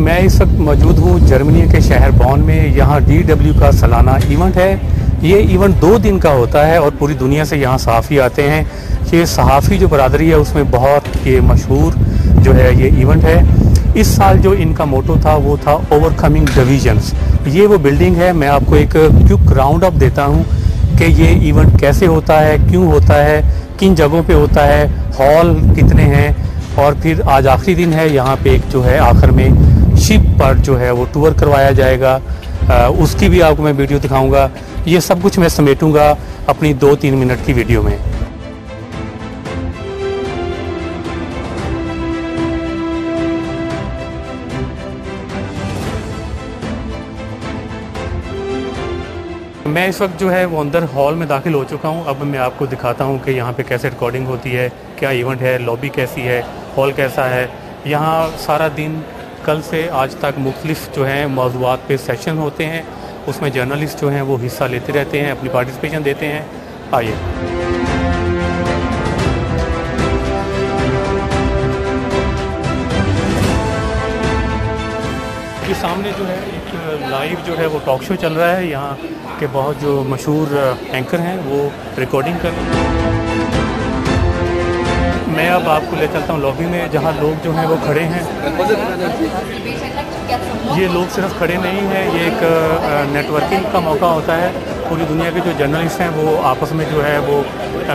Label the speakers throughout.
Speaker 1: मैं इस वक्त मौजूद हूँ जर्मनी के शहर बॉन में। यहाँ DW का सालाना इवेंट है। ये इवेंट 2 दिन का होता है और पूरी दुनिया से यहाँ सहाफ़ी आते हैं। ये सहाफ़ी जो बरादरी है उसमें बहुत ये मशहूर जो है ये इवेंट है। इस साल जो इनका मोटो था वो था ओवरकमिंग डिवीजन्स। ये वो बिल्डिंग है। मैं आपको एक क्विक राउंड अप देता हूँ कि ये इवेंट कैसे होता है, क्यों होता है, किन जगहों पे होता है, हॉल कितने हैं, और फिर आज आखिरी दिन है। यहाँ पे एक जो है आखिर में शिप पर जो है वो टूर करवाया जाएगा। उसकी भी आपको मैं वीडियो दिखाऊंगा। ये सब कुछ मैं समेटूंगा अपनी 2-3 मिनट की वीडियो में। मैं इस वक्त जो है वो अंदर हॉल में दाखिल हो चुका हूँ। अब मैं आपको दिखाता हूँ कि यहाँ पे कैसे रिकॉर्डिंग होती है, क्या इवेंट है, लॉबी कैसी है, हॉल कैसा है। यहाँ सारा दिन कल से आज तक मुख्तलिफ जो हैं मौज़ूआत पे सेशन होते हैं। उसमें जर्नलिस्ट जो हैं वो हिस्सा लेते रहते हैं, अपनी पार्टिसिपेशन देते हैं। आइए। ये सामने जो है एक लाइव जो है वो टॉक शो चल रहा है। यहाँ के बहुत जो मशहूर एंकर हैं वो रिकॉर्डिंग कर रहे हैं। मैं अब आपको ले चलता हूँ लॉबी में, जहाँ लोग जो हैं वो खड़े हैं। ये लोग सिर्फ खड़े नहीं हैं, ये एक नेटवर्किंग का मौका होता है। पूरी दुनिया के जो जर्नलिस्ट हैं वो आपस में जो है वो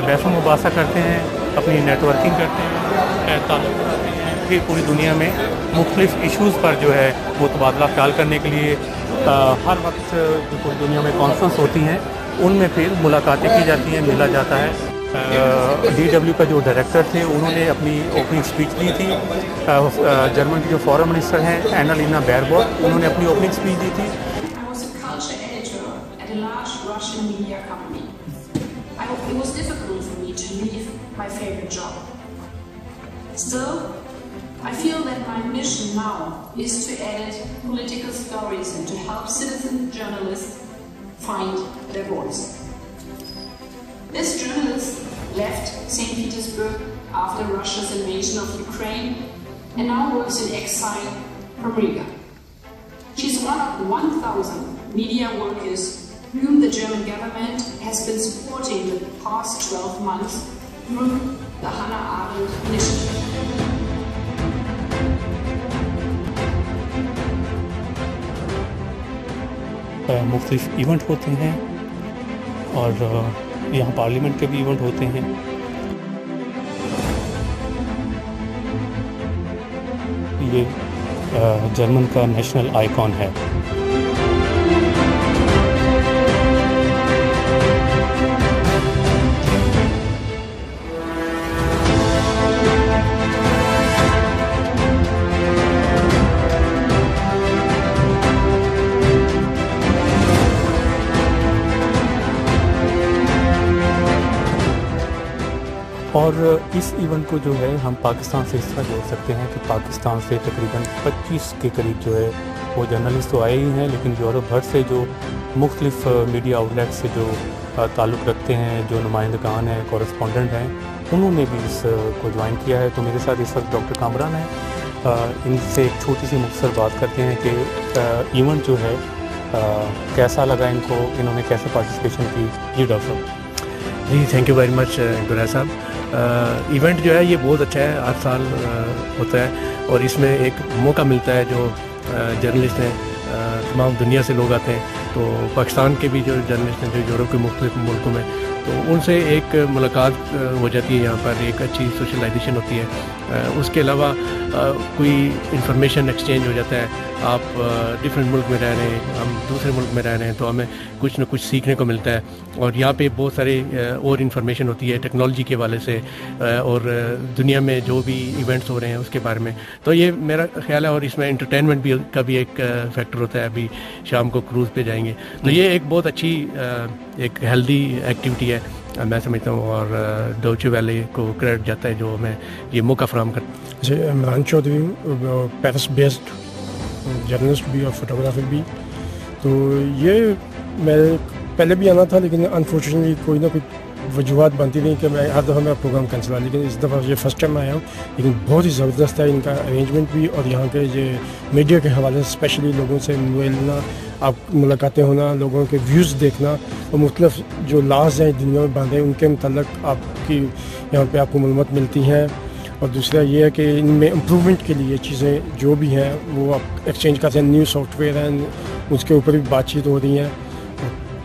Speaker 1: बहस मुबासा करते हैं, अपनी नेटवर्किंग करते हैं, ताल्लुक़ बनाते हैं। फिर पूरी दुनिया में मुख्तलिफ इश्यूज़ पर जो है वो तबादला ख्याल करने के लिए हर वक्त जो पूरी दुनिया में कॉन्फ्रेंस होती हैं उनमें फिर मुलाकातें की जाती हैं, मिला जाता है। DW का जो डायरेक्टर थे उन्होंने अपनी ओपनिंग स्पीच दी थी। जर्मन की जो फॉरेन मिनिस्टर हैं एनालिना बैरबॉक, उन्होंने अपनी ओपनिंग स्पीच दी थी।
Speaker 2: I feel that my mission now is to edit political stories and to help citizen journalists find their voice. This journalist left St. Petersburg after Russia's invasion of Ukraine and now works in exile from Riga. She's one of 1,000 media workers whom the German government has been supporting the past 12 months through the Hannah Arendt initiative.
Speaker 1: मुख्तलिफ event होते हैं और यहाँ parliament के भी event होते हैं। ये जर्मन का नेशनल आइकॉन है। और इस इवेंट को जो है हम पाकिस्तान से इस तरह जोड़ सकते हैं कि पाकिस्तान से तकरीबन 25 के करीब जो है वो जर्नलिस्ट तो आए ही हैं, लेकिन यूरोप भर से जो मुख्तलिफ मीडिया आउटलेट से जो ताल्लुक़ रखते हैं, जो नुमाइंदगान हैं, कॉरेस्पॉन्डेंट हैं, उन्होंने भी इस को ज्वाइन किया है। तो मेरे साथ इस वक्त डॉक्टर कामरान हैं। इनसे एक छोटी सी मुख्तसर बात करते हैं कि इवेंट जो है कैसा लगा इनको, इन्होंने कैसे पार्टिसिपेशन की। जी डॉक्टर साहब।
Speaker 3: जी थैंक यू वेरी मच गुरैज साहब। इवेंट जो है ये बहुत अच्छा है, हर साल होता है और इसमें एक मौका मिलता है जो जर्नलिस्ट हैं, तमाम दुनिया से लोग आते हैं। तो पाकिस्तान के भी जो जर्नलिस्ट हैं जो यूरोप के मुख्तलिफ मुल्कों में, तो उनसे एक मुलाकात हो जाती है, यहाँ पर एक अच्छी सोशलाइजेशन होती है। उसके अलावा कोई इंफॉर्मेशन एक्सचेंज हो जाता है। आप डिफरेंट मुल्क में रह रहे हैं, हम दूसरे मुल्क में रह रहे हैं, तो हमें कुछ ना कुछ सीखने को मिलता है। और यहाँ पे बहुत सारे और इन्फॉर्मेशन होती है टेक्नोलॉजी के हवाले से और दुनिया में जो भी इवेंट्स हो रहे हैं उसके बारे में। तो ये मेरा ख्याल है। और इसमें एंटरटेनमेंट भी का भी एक फैक्टर होता है। अभी शाम को क्रूज़ पे जाएंगे, तो ये एक बहुत अच्छी एक हेल्दी एक्टिविटी है मैं समझता हूँ। और डोचे वैले को क्रेडिट जाता है जो हमें ये मौका फराहम कर।
Speaker 4: जी इमरान चौधरी हूँ, पेरिस बेस्ड जर्नलिस्ट भी और फोटोग्राफर भी। तो ये मैं पहले भी आना था, लेकिन अनफॉर्चुनेटली कोई ना कोई वजूहत बनती रही कि मैं हर दफ़ा मेरा प्रोग्राम कैंसिल हुआ, लेकिन इस दफ़ा ये फर्स्ट टाइम आया हूँ। लेकिन बहुत ही ज़बरदस्त है इनका अरेंजमेंट भी, और यहाँ के ये मीडिया के हवाले से स्पेशली लोगों से मिलना, आप मुलाकातें होना, लोगों के व्यूज़ देखना, और मुख्तलिफ जो लॉज हैं दुनिया में बांधे उनके मतलब आपकी यहाँ पे आपको मालूमात मिलती हैं। और दूसरा ये है कि इनमें इम्प्रूवमेंट के लिए चीज़ें जो भी हैं वो आप एक्सचेंज करते हैं, न्यू सॉफ्टवेयर हैं उसके ऊपर भी बातचीत हो रही है।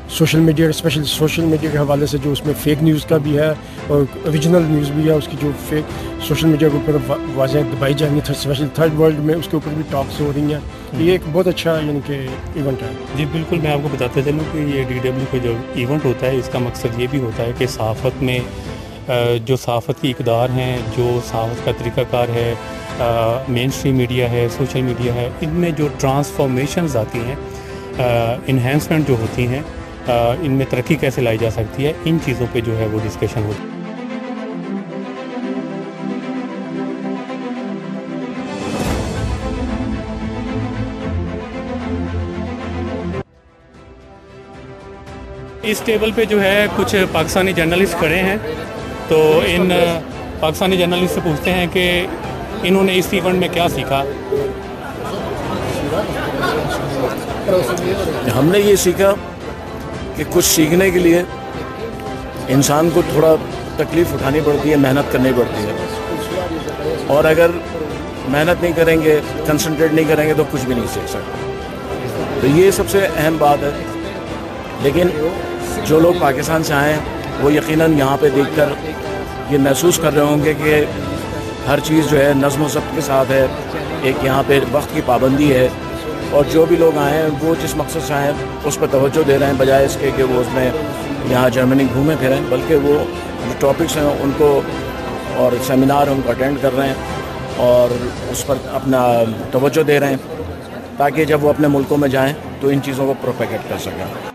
Speaker 4: Social media, specially social media के हवाले से जो उसमें फेक न्यूज़ का भी है और ओरिजिनल न्यूज़ भी है, उसकी जो फेक सोशल मीडिया के ऊपर वाज़ेह दबाई जाएंगी, स्पेशली थर्ड वर्ल्ड में उसके ऊपर भी टॉक्स हो रही हैं। ये एक बहुत अच्छा यानी कि इवेंट है।
Speaker 1: जी बिल्कुल, मैं आपको बताते चलूँ कि ये DW का जो इवेंट होता है इसका मकसद ये भी होता है कि सहाफ़त में जो सहाफ़त की इक़दार हैं, जो सहाफ़त का तरीक़ाकार है, मेन स्ट्रीम मीडिया है, सोशल मीडिया है, इनमें जो ट्रांसफॉर्मेशंस आती हैं, इन्हेंसमेंट जो होती हैं, इनमें तरक्की कैसे लाई जा सकती है, इन चीज़ों पे जो है वो डिस्कशन होती है। इस टेबल पे जो है कुछ पाकिस्तानी जर्नलिस्ट खड़े हैं, तो इन पाकिस्तानी जर्नलिस्ट से पूछते हैं कि इन्होंने इस इवेंट में क्या सीखा।
Speaker 5: हमने ये सीखा कि कुछ सीखने के लिए इंसान को थोड़ा तकलीफ़ उठानी पड़ती है, मेहनत करनी पड़ती है, और अगर मेहनत नहीं करेंगे, कंसंट्रेट नहीं करेंगे तो कुछ भी नहीं सीख सकते। तो ये सबसे अहम बात है। लेकिन जो लोग पाकिस्तान से आए हैं वो यकीनन यहाँ पे देखकर ये महसूस कर रहे होंगे कि हर चीज़ जो है नज़्म व ज़ब्त के साथ है, एक यहाँ पे वक्त की पाबंदी है, और जो भी लोग आए हैं वो जिस मकसद से आए हैं उस पर तवज्जो दे रहे हैं, बजाय इसके कि वो उसमें यहाँ जर्मनी घूमें फिरें, बल्कि वो जो टॉपिक्स हैं उनको और सेमिनार उनको अटेंड कर रहे हैं और उस पर अपना तवज्जो दे रहे हैं, ताकि जब वो अपने मुल्कों में जाएँ तो इन चीज़ों को प्रोपेगेट कर सकें।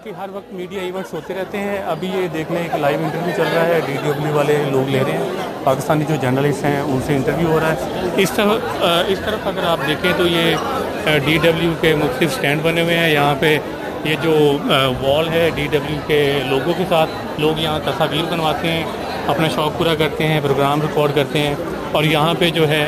Speaker 1: कि हर वक्त मीडिया इवेंट्स होते रहते हैं। अभी ये देख लें एक लाइव इंटरव्यू चल रहा है, DW वाले लोग ले रहे हैं, पाकिस्तानी जो जर्नलिस्ट हैं उनसे इंटरव्यू हो रहा है। इस तरफ अगर आप देखें तो ये DW के मुख्तलिफ स्टैंड बने हुए हैं। यहाँ पे ये जो वॉल है DW के लोगों के साथ, लोग यहाँ तस्वीर बनवाते हैं, अपना शौक़ पूरा करते हैं, प्रोग्राम रिकॉर्ड करते हैं, और यहाँ पे जो है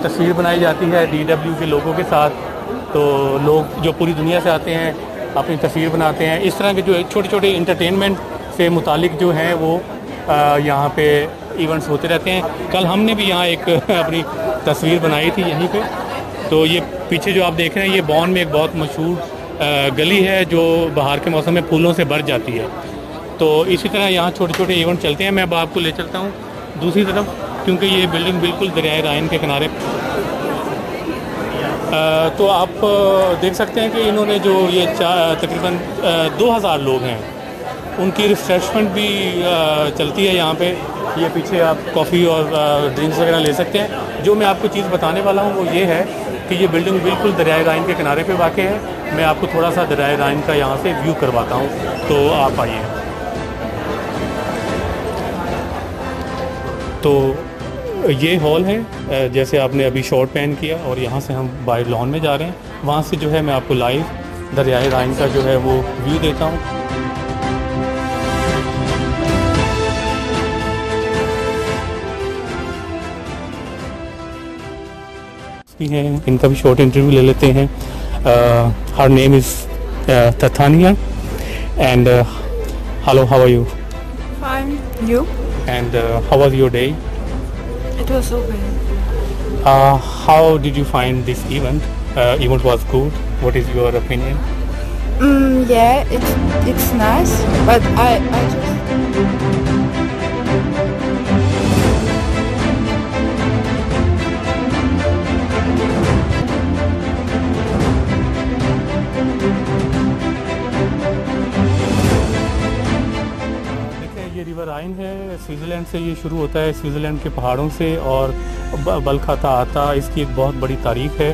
Speaker 1: तस्वीर बनाई जाती है DW के लोगों के साथ। तो लोग जो पूरी दुनिया से आते हैं अपनी तस्वीर बनाते हैं। इस तरह के जो छोटे छोटे इंटरटेनमेंट से मुतालिक जो हैं वो यहाँ पे इवेंट्स होते रहते हैं। कल हमने भी यहाँ एक अपनी तस्वीर बनाई थी यहीं पे। तो ये पीछे जो आप देख रहे हैं ये बॉन में एक बहुत मशहूर गली है जो बाहर के मौसम में फूलों से भर जाती है। तो इसी तरह यहाँ छोटे छोटे इवेंट चलते हैं। मैं अब आपको ले चलता हूँ दूसरी तरफ, क्योंकि ये बिल्डिंग बिल्कुल दरियाए राइन के किनारे। तो आप देख सकते हैं कि इन्होंने जो ये तकरीबन 2000 लोग हैं, उनकी रिफ्रेशमेंट भी चलती है यहाँ पे। ये पीछे आप कॉफ़ी और ड्रिंक्स वगैरह ले सकते हैं। जो मैं आपको चीज़ बताने वाला हूँ वो ये है कि ये बिल्डिंग बिल्कुल दरियाए राइन के किनारे पे वाक़ है। मैं आपको थोड़ा सा दरियाए राइन का यहाँ से व्यू करवाता हूँ, तो आप आइए। तो ये हॉल है जैसे आपने अभी शॉर्ट पैन किया, और यहाँ से हम बाय लॉन में जा रहे हैं। वहाँ से जो है मैं आपको लाइव दरियाए राइन का जो है वो व्यू देता हूँ। हैं, इनका भी शॉर्ट इंटरव्यू ले लेते हैं। हर नेम इज़ तथानिया and hello, how are you?
Speaker 6: Fine, you?
Speaker 1: And how was your day?
Speaker 6: It was okay.
Speaker 1: How did you find this event? Event was good. What is your opinion?
Speaker 6: Yeah, it's nice, but I just
Speaker 1: line है Switzerland से, ये शुरू होता है Switzerland के पहाड़ों से और बल खाता आता। इसकी एक बहुत बड़ी तारीख है।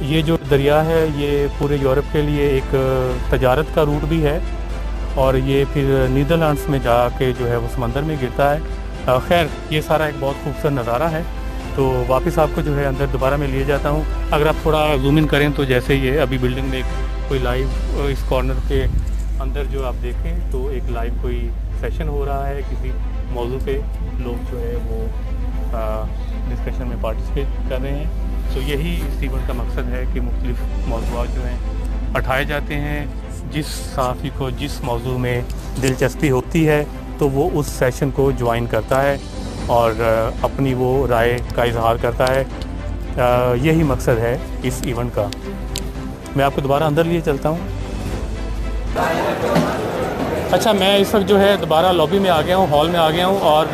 Speaker 1: ये जो दरिया है ये पूरे यूरोप के लिए एक तजारत का रूट भी है और ये फिर नीदरलैंड्स में जाके जो है वो समंदर में गिरता है। खैर ये सारा एक बहुत खूबसूरत नज़ारा है। तो वापस आपको जो है अंदर दोबारा मैं लिए जाता हूँ। अगर आप थोड़ा जूम इन करें तो जैसे ये अभी बिल्डिंग में कोई लाइव इस कॉर्नर के अंदर जो आप देखें तो एक लाइव कोई सेशन हो रहा है किसी मौजू पे, लोग जो है वो डिस्कशन में पार्टिसिपेट कर रहे हैं। तो यही इस इवेंट का मकसद है कि मुख्तलिफ मौज़ूआत जो हैं उठाए जाते हैं। जिस सहाफ़ी को जिस मौजू में दिलचस्पी होती है तो वो उस सेशन को ज्वाइन करता है और अपनी वो राय का इजहार करता है। यही मकसद है इस इवेंट का। मैं आपको दोबारा अंदर लिए चलता हूँ। अच्छा, मैं इस वक्त जो है दोबारा लॉबी में आ गया हूँ, हॉल में आ गया हूँ और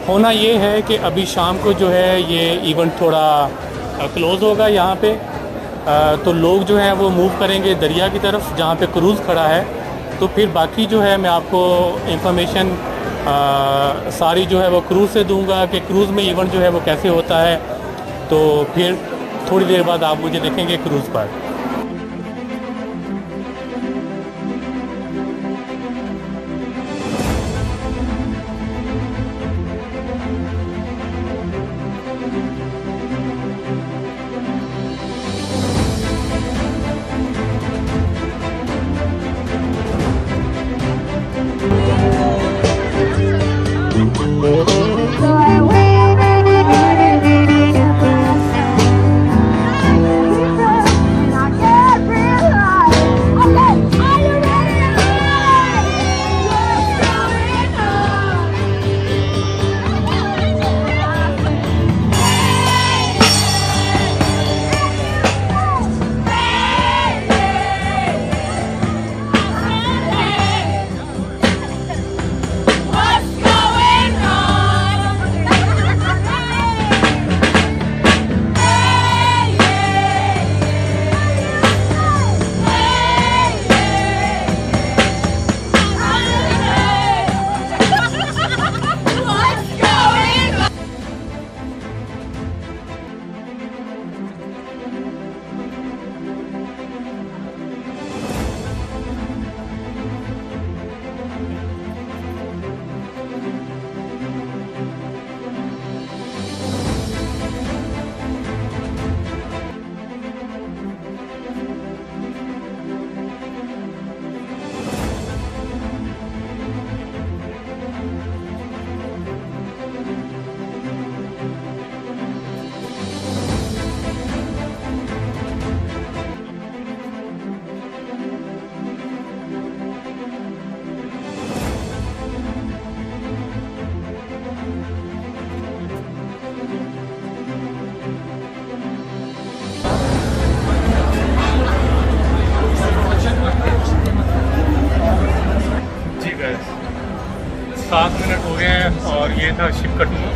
Speaker 1: होना ये है कि अभी शाम को जो है ये इवेंट थोड़ा क्लोज़ होगा यहाँ पे। तो लोग जो हैं वो मूव करेंगे दरिया की तरफ जहाँ पे क्रूज़ खड़ा है। तो फिर बाकी जो है मैं आपको इंफॉर्मेशन सारी जो है वो क्रूज़ से दूंगा कि क्रूज़ में इवेंट जो है वो कैसे होता है। तो फिर थोड़ी देर बाद आप मुझे देखेंगे क्रूज़ पर। जी गाइस 7 मिनट हो गए हैं और ये था शिप का टूर।